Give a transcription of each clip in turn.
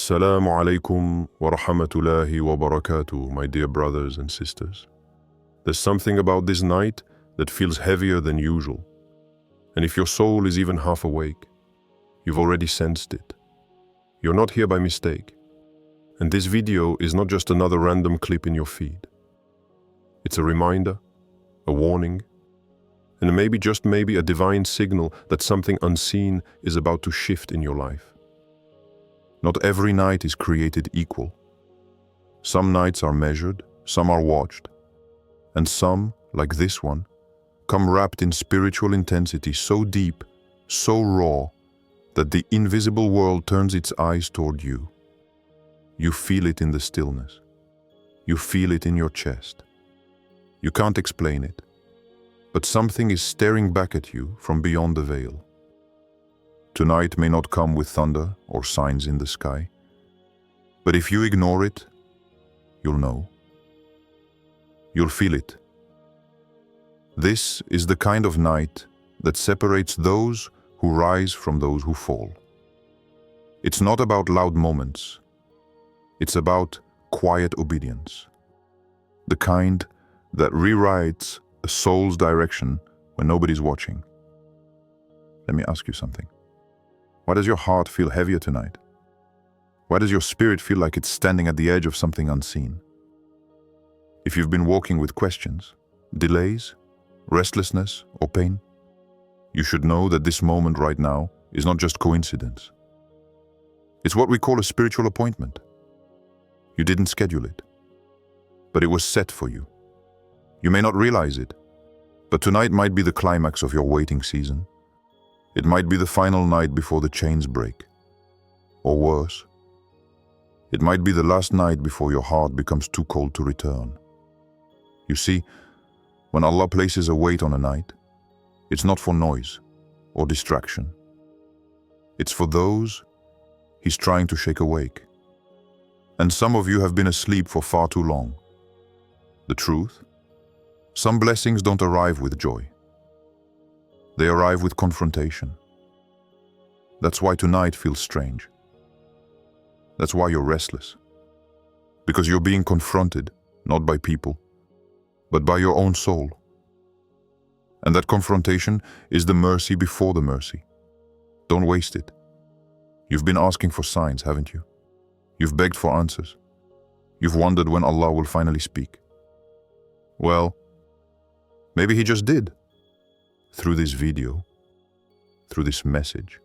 Assalamu alaikum wa rahmatullahi wa barakatuh, my dear brothers and sisters. There's something about this night that feels heavier than usual. And if your soul is even half awake, you've already sensed it. You're not here by mistake. And this video is not just another random clip in your feed. It's a reminder, a warning, and maybe, just maybe, a divine signal that something unseen is about to shift in your life. Not every night is created equal. Some nights are measured, some are watched, and some, like this one, come wrapped in spiritual intensity so deep, so raw, that the invisible world turns its eyes toward you. You feel it in the stillness. You feel it in your chest. You can't explain it, but something is staring back at you from beyond the veil. Tonight may not come with thunder or signs in the sky, but if you ignore it, you'll know. You'll feel it. This is the kind of night that separates those who rise from those who fall. It's not about loud moments. It's about quiet obedience. The kind that rewrites a soul's direction when nobody's watching. Let me ask you something. Why does your heart feel heavier tonight? Why does your spirit feel like it's standing at the edge of something unseen? If you've been walking with questions, delays, restlessness, or pain, you should know that this moment right now is not just coincidence. It's what we call a spiritual appointment. You didn't schedule it, but it was set for you. You may not realize it, but tonight might be the climax of your waiting season. It might be the final night before the chains break. Or worse, it might be the last night before your heart becomes too cold to return. You see, when Allah places a weight on a night, it's not for noise or distraction. It's for those He's trying to shake awake. And some of you have been asleep for far too long. The truth? Some blessings don't arrive with joy. They arrive with confrontation. That's why tonight feels strange. That's why you're restless. Because you're being confronted, not by people, but by your own soul. And that confrontation is the mercy before the mercy. Don't waste it. You've been asking for signs, haven't you? You've begged for answers. You've wondered when Allah will finally speak. Well, maybe He just did. Through this video, through this message,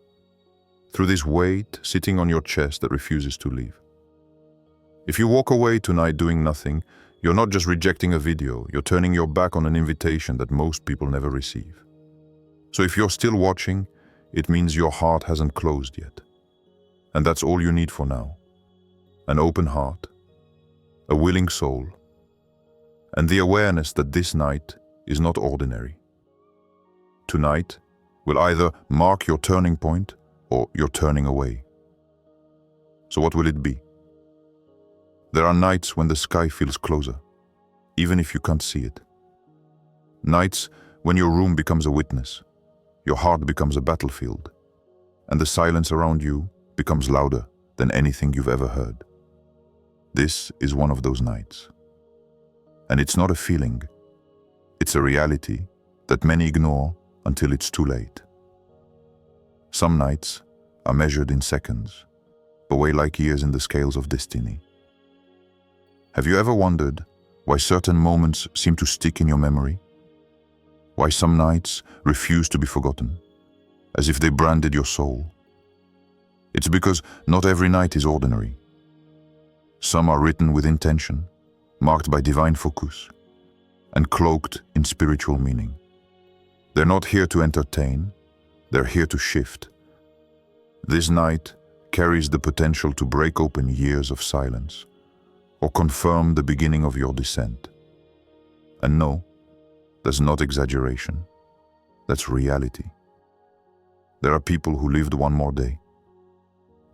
through this weight sitting on your chest that refuses to leave. If you walk away tonight doing nothing, you're not just rejecting a video, you're turning your back on an invitation that most people never receive. So if you're still watching, it means your heart hasn't closed yet. And that's all you need for now. An open heart, a willing soul, and the awareness that this night is not ordinary. Tonight will either mark your turning point or your turning away. So what will it be? There are nights when the sky feels closer, even if you can't see it. Nights when your room becomes a witness, your heart becomes a battlefield, and the silence around you becomes louder than anything you've ever heard. This is one of those nights. And it's not a feeling, it's a reality that many ignore until it's too late. Some nights are measured in seconds, but weigh like years in the scales of destiny. Have you ever wondered why certain moments seem to stick in your memory? Why some nights refuse to be forgotten, as if they branded your soul? It's because not every night is ordinary. Some are written with intention, marked by divine focus, and cloaked in spiritual meaning. They're not here to entertain, they're here to shift. This night carries the potential to break open years of silence, or confirm the beginning of your descent. And no, that's not exaggeration, that's reality. There are people who lived one more day,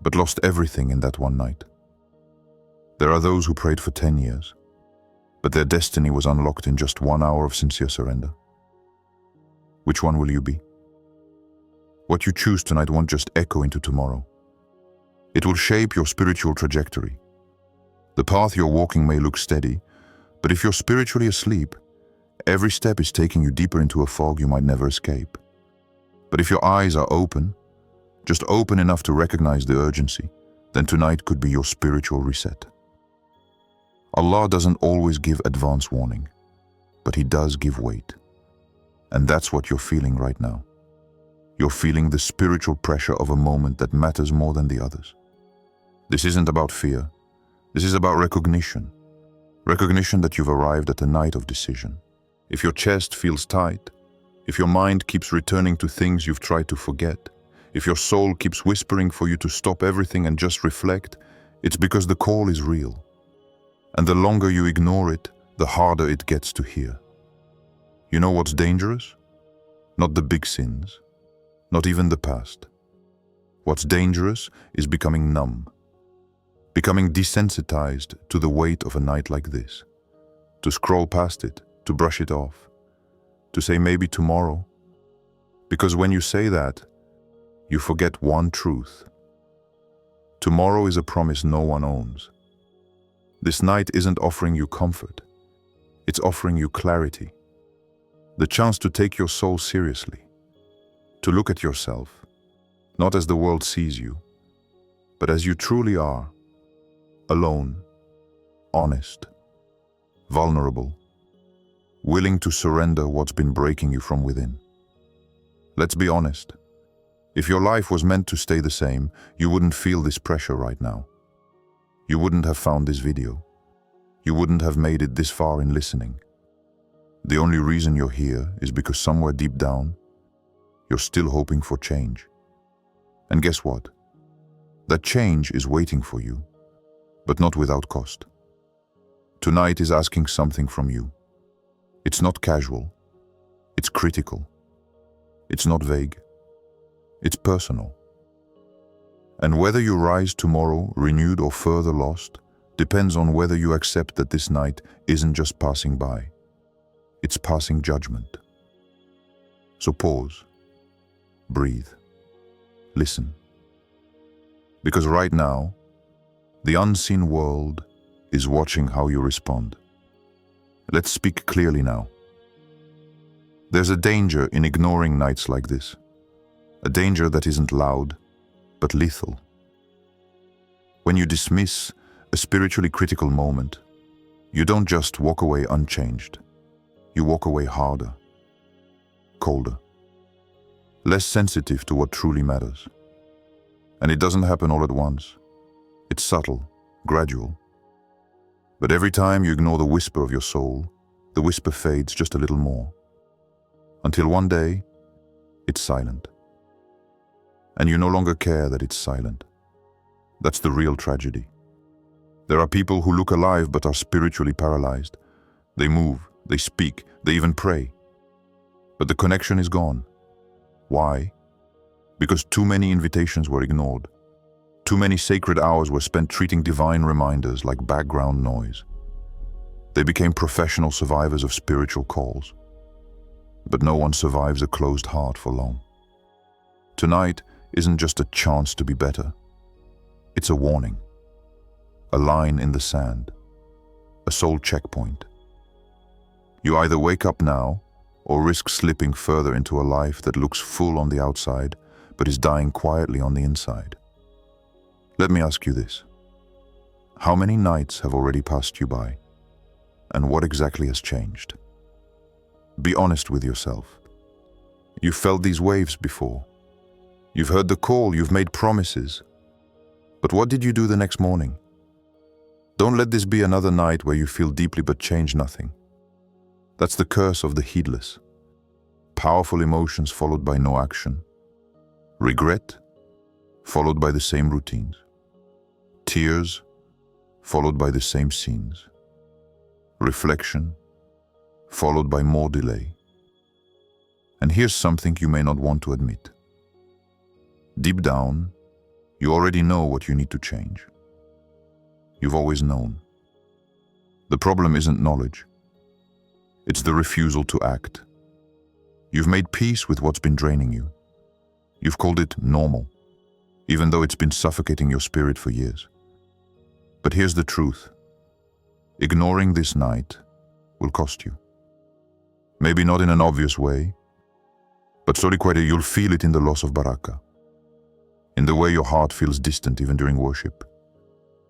but lost everything in that one night. There are those who prayed for 10 years, but their destiny was unlocked in just 1 hour of sincere surrender. Which one will you be? What you choose tonight won't just echo into tomorrow. It will shape your spiritual trajectory. The path you're walking may look steady, but if you're spiritually asleep, every step is taking you deeper into a fog you might never escape. But if your eyes are open, just open enough to recognize the urgency, then tonight could be your spiritual reset. Allah doesn't always give advance warning, but He does give weight. And that's what you're feeling right now. You're feeling the spiritual pressure of a moment that matters more than the others. This isn't about fear. This is about recognition. Recognition that you've arrived at a night of decision. If your chest feels tight, if your mind keeps returning to things you've tried to forget, if your soul keeps whispering for you to stop everything and just reflect, it's because the call is real. And the longer you ignore it, the harder it gets to hear. You know what's dangerous? Not the big sins, not even the past. What's dangerous is becoming numb, becoming desensitized to the weight of a night like this, to scroll past it, to brush it off, to say maybe tomorrow. Because when you say that, you forget one truth. Tomorrow is a promise no one owns. This night isn't offering you comfort. It's offering you clarity. The chance to take your soul seriously. To look at yourself, not as the world sees you, but as you truly are. Alone, honest, vulnerable, willing to surrender what's been breaking you from within. Let's be honest. If your life was meant to stay the same, you wouldn't feel this pressure right now. You wouldn't have found this video. You wouldn't have made it this far in listening. The only reason you're here is because somewhere deep down, you're still hoping for change. And guess what? That change is waiting for you, but not without cost. Tonight is asking something from you. It's not casual. It's critical. It's not vague. It's personal. And whether you rise tomorrow, renewed or further lost, depends on whether you accept that this night isn't just passing by. It's passing judgment. So pause, breathe, listen. Because right now, the unseen world is watching how you respond. Let's speak clearly now. There's a danger in ignoring nights like this. A danger that isn't loud, but lethal. When you dismiss a spiritually critical moment, you don't just walk away unchanged. You walk away harder, colder, less sensitive to what truly matters. And it doesn't happen all at once. It's subtle, gradual. But every time you ignore the whisper of your soul, the whisper fades just a little more. Until one day, it's silent. And you no longer care that it's silent. That's the real tragedy. There are people who look alive but are spiritually paralyzed. They move, they speak, they even pray. But the connection is gone. Why? Because too many invitations were ignored. Too many sacred hours were spent treating divine reminders like background noise. They became professional survivors of spiritual calls. But no one survives a closed heart for long. Tonight isn't just a chance to be better. It's a warning. A line in the sand. A soul checkpoint. You either wake up now or risk slipping further into a life that looks full on the outside but is dying quietly on the inside. Let me ask you this. How many nights have already passed you by? And what exactly has changed? Be honest with yourself. You've felt these waves before. You've heard the call, you've made promises. But what did you do the next morning? Don't let this be another night where you feel deeply but change nothing. That's the curse of the heedless. Powerful emotions followed by no action. Regret, followed by the same routines. Tears, followed by the same scenes. Reflection, followed by more delay. And here's something you may not want to admit. Deep down, you already know what you need to change. You've always known. The problem isn't knowledge. It's the refusal to act. You've made peace with what's been draining you. You've called it normal. even though it's been suffocating your spirit for years. But here's the truth. Ignoring this night will cost you. Maybe not in an obvious way, but slowly quite you'll feel it in the loss of barakah, in the way your heart feels distant even during worship,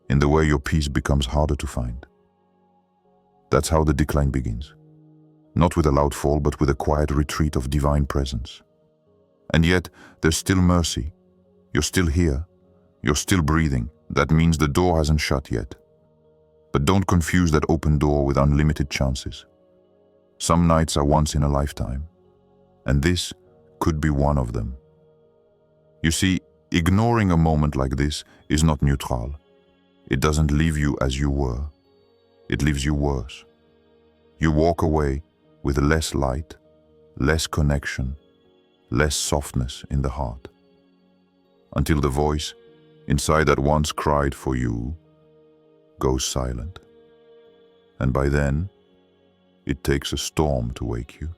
in the way your peace becomes harder to find. That's how the decline begins. Not with a loud fall, but with a quiet retreat of divine presence. And yet, there's still mercy. You're still here. You're still breathing. That means the door hasn't shut yet. But don't confuse that open door with unlimited chances. Some nights are once in a lifetime, and this could be one of them. You see, ignoring a moment like this is not neutral. It doesn't leave you as you were. It leaves you worse. You walk away with less light, less connection, less softness in the heart, until the voice inside that once cried for you goes silent. And by then, it takes a storm to wake you.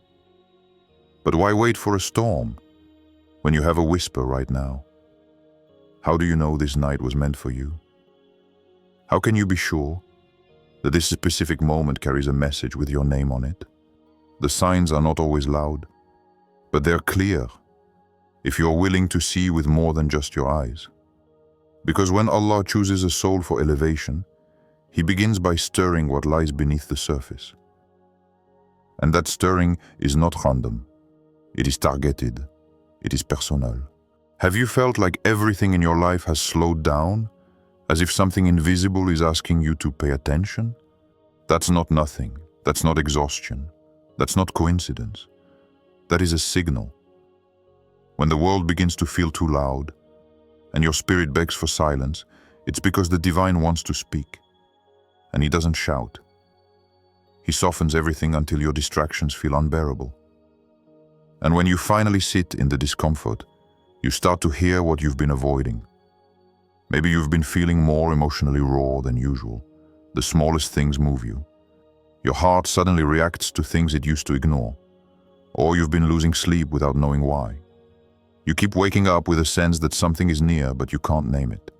But why wait for a storm when you have a whisper right now? How do you know this night was meant for you? How can you be sure that this specific moment carries a message with your name on it? The signs are not always loud, but they're clear if you're willing to see with more than just your eyes. Because when Allah chooses a soul for elevation, He begins by stirring what lies beneath the surface. And that stirring is not random. It is targeted. It is personal. Have you felt like everything in your life has slowed down, as if something invisible is asking you to pay attention? That's not nothing. That's not exhaustion. That's not coincidence. That is a signal. When the world begins to feel too loud, and your spirit begs for silence, it's because the divine wants to speak. And He doesn't shout. He softens everything until your distractions feel unbearable. And when you finally sit in the discomfort, you start to hear what you've been avoiding. Maybe you've been feeling more emotionally raw than usual. The smallest things move you. Your heart suddenly reacts to things it used to ignore. Or you've been losing sleep without knowing why. You keep waking up with a sense that something is near, but you can't name it.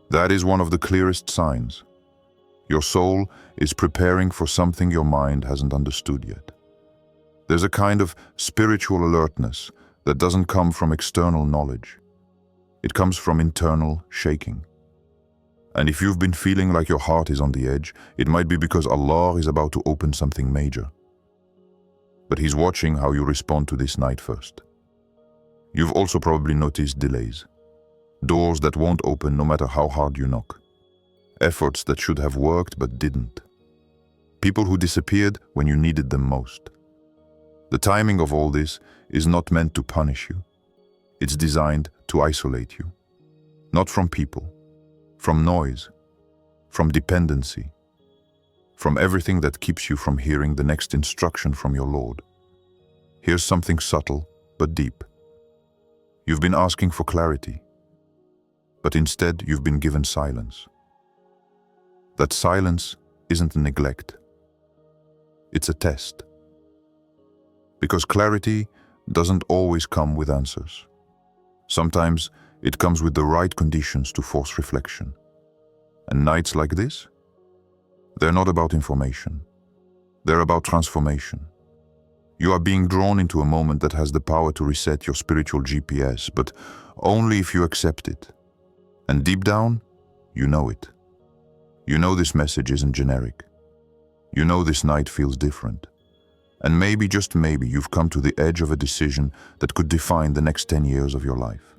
That is one of the clearest signs. Your soul is preparing for something your mind hasn't understood yet. There's a kind of spiritual alertness that doesn't come from external knowledge. It comes from internal shaking. And if you've been feeling like your heart is on the edge, it might be because Allah is about to open something major. But He's watching how you respond to this night first. You've also probably noticed delays. Doors that won't open no matter how hard you knock. Efforts that should have worked but didn't. People who disappeared when you needed them most. The timing of all this is not meant to punish you. It's designed to isolate you. Not from people, from noise, from dependency, from everything that keeps you from hearing the next instruction from your Lord. Here's something subtle but deep. You've been asking for clarity, but instead you've been given silence. That silence isn't a neglect. It's a test. Because clarity doesn't always come with answers. Sometimes it comes with the right conditions to force reflection. And nights like this, they're not about information. They're about transformation. You are being drawn into a moment that has the power to reset your spiritual GPS, but only if you accept it. And deep down, you know it. You know this message isn't generic. You know this night feels different. And maybe, just maybe, you've come to the edge of a decision that could define the next 10 years of your life.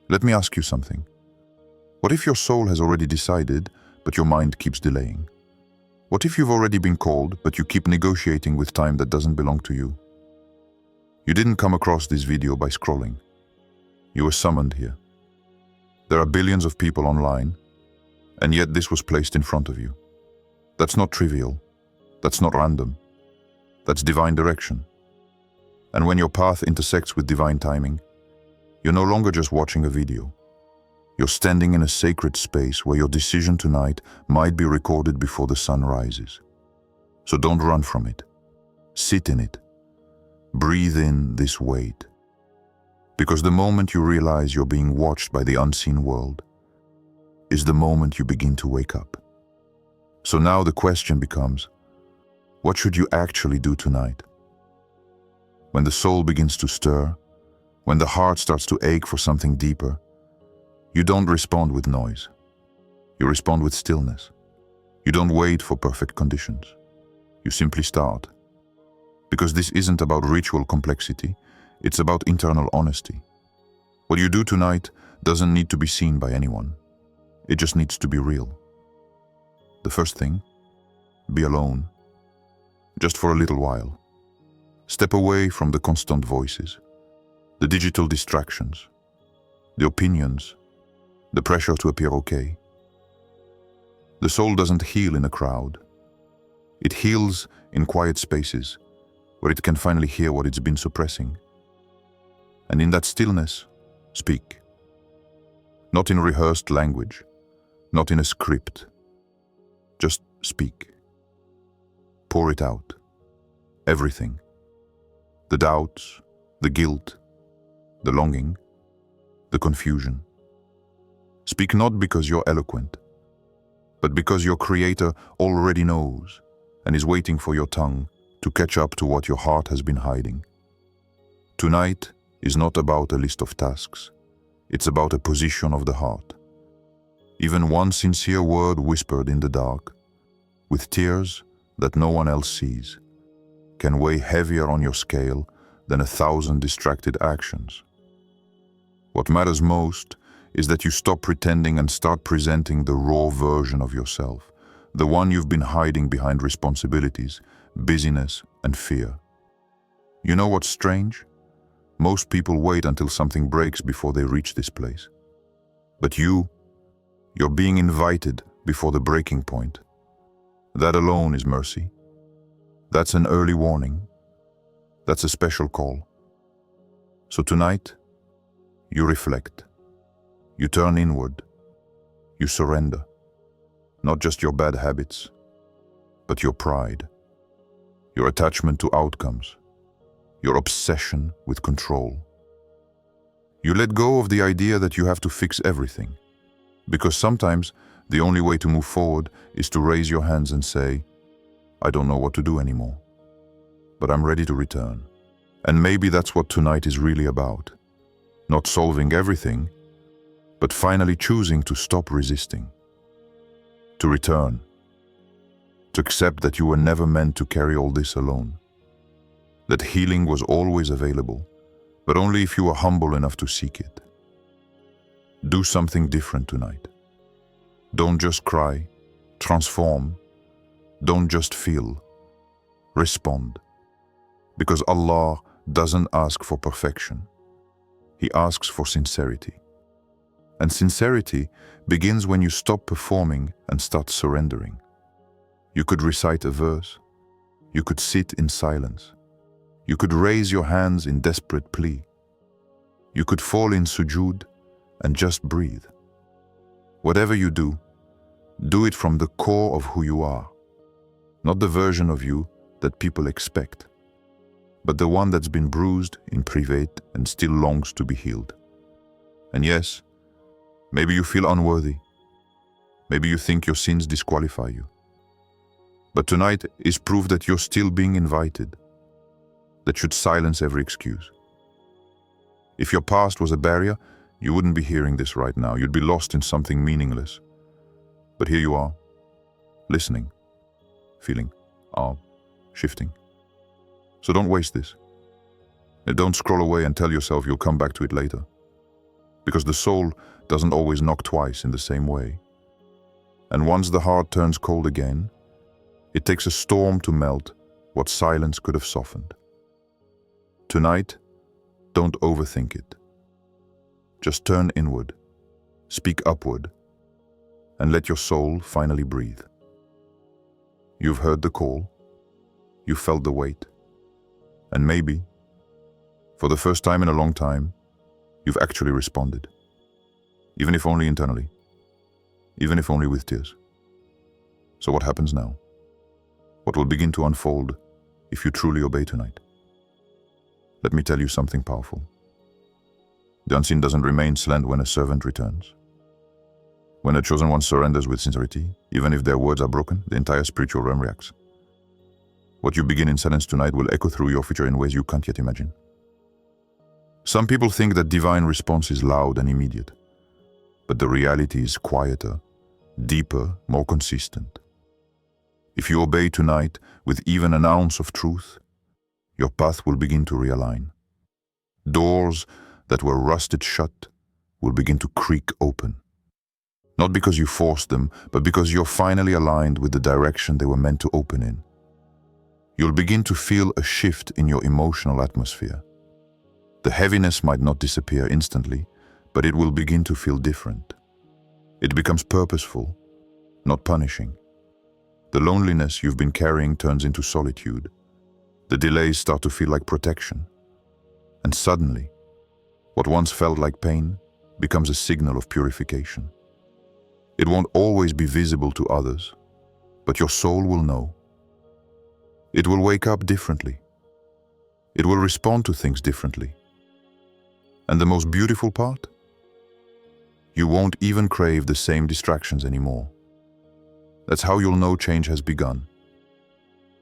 Let me ask you something. What if your soul has already decided, but your mind keeps delaying? What if you've already been called, but you keep negotiating with time that doesn't belong to you? You didn't come across this video by scrolling. You were summoned here. There are billions of people online, and yet this was placed in front of you. That's not trivial. That's not random. That's divine direction. And when your path intersects with divine timing, you're no longer just watching a video. You're standing in a sacred space where your decision tonight might be recorded before the sun rises. So don't run from it. Sit in it. Breathe in this weight. Because the moment you realize you're being watched by the unseen world is the moment you begin to wake up. So now the question becomes, what should you actually do tonight? When the soul begins to stir, when the heart starts to ache for something deeper, you don't respond with noise. You respond with stillness. You don't wait for perfect conditions. You simply start. Because this isn't about ritual complexity, it's about internal honesty. What you do tonight doesn't need to be seen by anyone. It just needs to be real. The first thing, be alone. Just for a little while. Step away from the constant voices, the digital distractions, the opinions, the pressure to appear okay. The soul doesn't heal in a crowd. It heals in quiet spaces where it can finally hear what it's been suppressing. And in that stillness, speak. Not in rehearsed language, not in a script. Just speak. Pour it out. Everything. The doubts, the guilt, the longing, the confusion. Speak not because you're eloquent, but because your Creator already knows and is waiting for your tongue to catch up to what your heart has been hiding. Tonight is not about a list of tasks. It's about a position of the heart. Even one sincere word whispered in the dark, with tears that no one else sees, can weigh heavier on your scale than 1,000 distracted actions. What matters most is that you stop pretending and start presenting the raw version of yourself, the one you've been hiding behind responsibilities, busyness, and fear. You know what's strange? Most people wait until something breaks before they reach this place. But you're being invited before the breaking point. That alone is mercy. That's an early warning. That's a special call. So tonight, you reflect. You turn inward. You surrender. Not just your bad habits, but your pride, your attachment to outcomes, your obsession with control. You let go of the idea that you have to fix everything, because sometimes the only way to move forward is to raise your hands and say, I don't know what to do anymore, but I'm ready to return. And maybe that's what tonight is really about. Not solving everything, but finally choosing to stop resisting. To return. To accept that you were never meant to carry all this alone. That healing was always available, but only if you were humble enough to seek it. Do something different tonight. Don't just cry. Transform. Don't just feel. Respond. Because Allah doesn't ask for perfection. He asks for sincerity. And sincerity begins when you stop performing and start surrendering. You could recite a verse. You could sit in silence. You could raise your hands in desperate plea. You could fall in sujood and just breathe. Whatever you do it from the core of who you are. Not the version of you that people expect, but the one that's been bruised in private and still longs to be healed. And yes, maybe you feel unworthy. Maybe you think your sins disqualify you. But tonight is proof that you're still being invited. That should silence every excuse. If your past was a barrier, you wouldn't be hearing this right now. You'd be lost in something meaningless. But here you are, listening, feeling, shifting. So don't waste this. And don't scroll away and tell yourself you'll come back to it later. Because the soul doesn't always knock twice in the same way. And once the heart turns cold again, it takes a storm to melt what silence could have softened. Tonight, don't overthink it. Just turn inward, speak upward, and let your soul finally breathe. You've heard the call, you felt the weight, and maybe, for the first time in a long time, you've actually responded. Even if only internally, even if only with tears. So what happens now? What will begin to unfold if you truly obey tonight? Let me tell you something powerful. The unseen doesn't remain silent when a servant returns. When a chosen one surrenders with sincerity, even if their words are broken, the entire spiritual realm reacts. What you begin in silence tonight will echo through your future in ways you can't yet imagine. Some people think that divine response is loud and immediate, but the reality is quieter, deeper, more consistent. If you obey tonight with even an ounce of truth, your path will begin to realign. Doors that were rusted shut will begin to creak open. Not because you forced them, but because you're finally aligned with the direction they were meant to open in. You'll begin to feel a shift in your emotional atmosphere. The heaviness might not disappear instantly, but it will begin to feel different. It becomes purposeful, not punishing. The loneliness you've been carrying turns into solitude. The delays start to feel like protection. And suddenly, what once felt like pain becomes a signal of purification. It won't always be visible to others, but your soul will know. It will wake up differently. It will respond to things differently. And the most beautiful part? You won't even crave the same distractions anymore. That's how you'll know change has begun.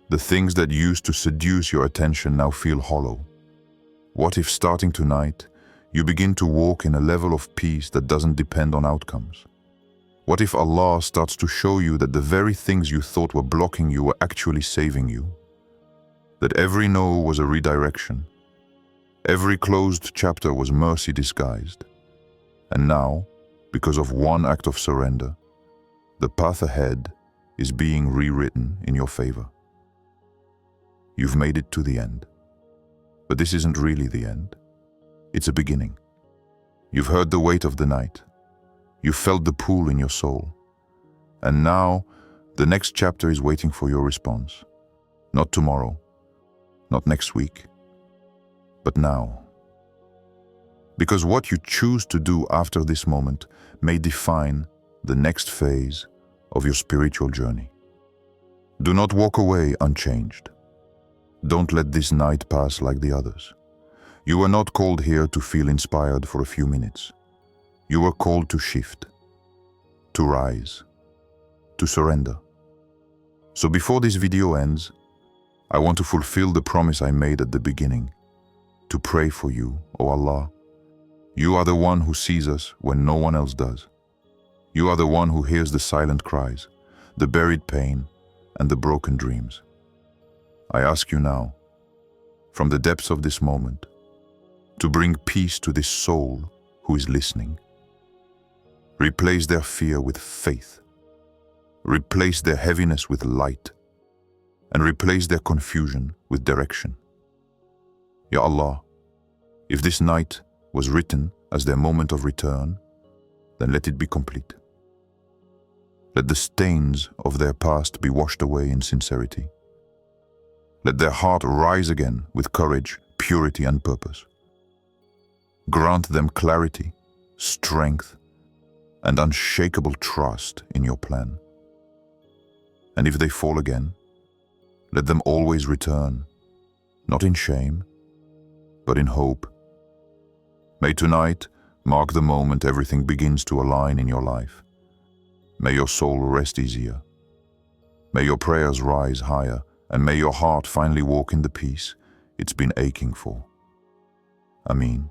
The things that used to seduce your attention now feel hollow. What if starting tonight, you begin to walk in a level of peace that doesn't depend on outcomes? What if Allah starts to show you that the very things you thought were blocking you were actually saving you? That every no was a redirection. Every closed chapter was mercy disguised. And now, because of one act of surrender, the path ahead is being rewritten in your favor. You've made it to the end. But this isn't really the end. It's a beginning. You've heard the weight of the night. You felt the pull in your soul. And now, the next chapter is waiting for your response. Not tomorrow, not next week, but now. Because what you choose to do after this moment may define the next phase of your spiritual journey. Do not walk away unchanged. Don't let this night pass like the others. You were not called here to feel inspired for a few minutes. You were called to shift, to rise, to surrender. So before this video ends, I want to fulfill the promise I made at the beginning, to pray for you, O Allah. You are the one who sees us when no one else does. You are the one who hears the silent cries, the buried pain, and the broken dreams. I ask you now, from the depths of this moment, to bring peace to this soul who is listening. Replace their fear with faith. Replace their heaviness with light. And replace their confusion with direction. Ya Allah, if this night was written as their moment of return, then let it be complete. Let the stains of their past be washed away in sincerity. Let their heart rise again with courage, purity, and purpose. Grant them clarity, strength, and unshakable trust in your plan. And if they fall again, let them always return, not in shame, but in hope. May tonight mark the moment everything begins to align in your life. May your soul rest easier. May your prayers rise higher, and may your heart finally walk in the peace it's been aching for. Ameen.